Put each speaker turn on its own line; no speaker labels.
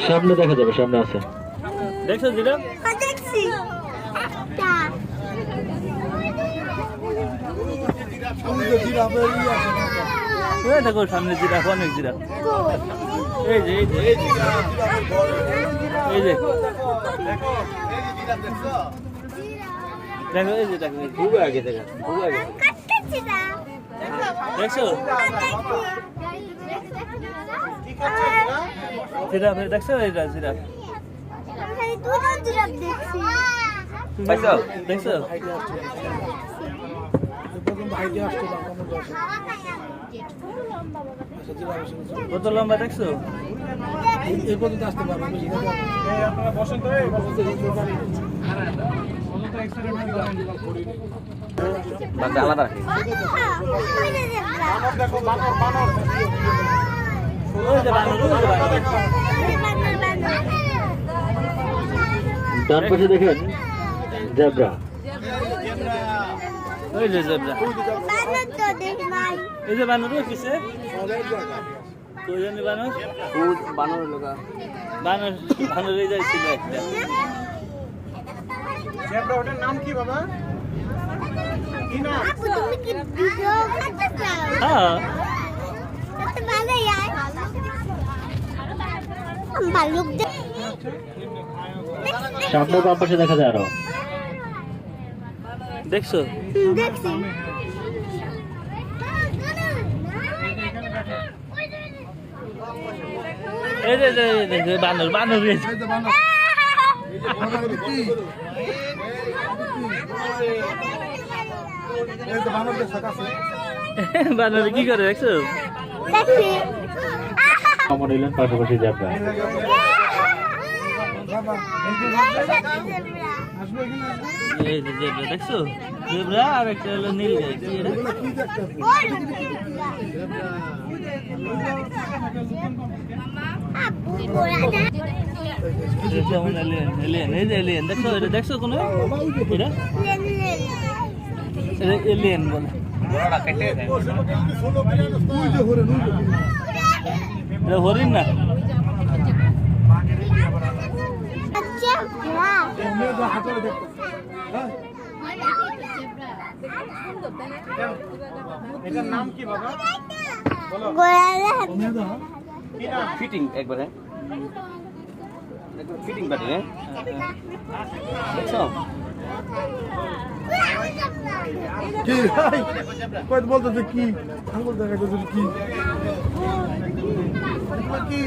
সামনে দেখা যাবে, সামনে আছে।
দেখছো জিরাফ?
দেখছি।
দেখো সামনে জিরাফ, অনেক জিরাফ। এই যে এই যে এই যে দেখো এই যে দেখো ঘুরে আগে দেখো ঘুরে আগে দেখছো জিরাফ দেখছো এটা জিরাফ দেখছো দেখছো কত লম্বা দেখছো?
এই পর্যন্ত আসতে পারবো আপনারা বসেন তো
আলাদা
ডান পাশে দেখেন জেব্রা।
ওই যে জেব্রা, এই যে বানর পিছে কই জানি বানর বানর লোকা বানর বানরে যাইছিল একটা
জেব্রা। ওটার নাম কি বাবা? কি নাম?
আপু তুমি কি ভিডিও করতে চাও?
হ্যাঁ
কত ভালো यार। ভালুক দেখ।
সামনে বাম পাশে দেখা যায় আরো।
দেখছো?
দেখছি।
এই যে বানর বানর
এই যে বানর। কি? এই যে বানর দেখছ কাছে?
বানর কি করে দেখছো?
দেখছি।
কমন হইলেন পাশাপাশি জেব্রা।
বাবা আসবে কি না?
এই যে জেব্রা দেখছো? জেব্রা আর একটা হলো নীল গাই। কি এটা?
এগুলো কি দেখতেছ?
আপু গোড়া না।
যেমন এলিয়েন এলিয়েন এই যে এলিয়েন দেখছো? এটা দেখছো কোনো এটা এলিয়েন বলে
ওই যে হরে নুন।
এটা হরিণ না।
আচ্ছা না।
মেয়ে হাতে দেখতেছ। হ্যাঁ এটার নাম কি বাবা? বলো।
গোড়া না।
মেয়ে দাও।
কি না ফিটিং একবারে একবার ফিটিং বাটি হ্যাঁ দেখছো?
কি ভাই? কই বলতেছে কি? আঙ্গুল দেখাইতেছে কি? কি?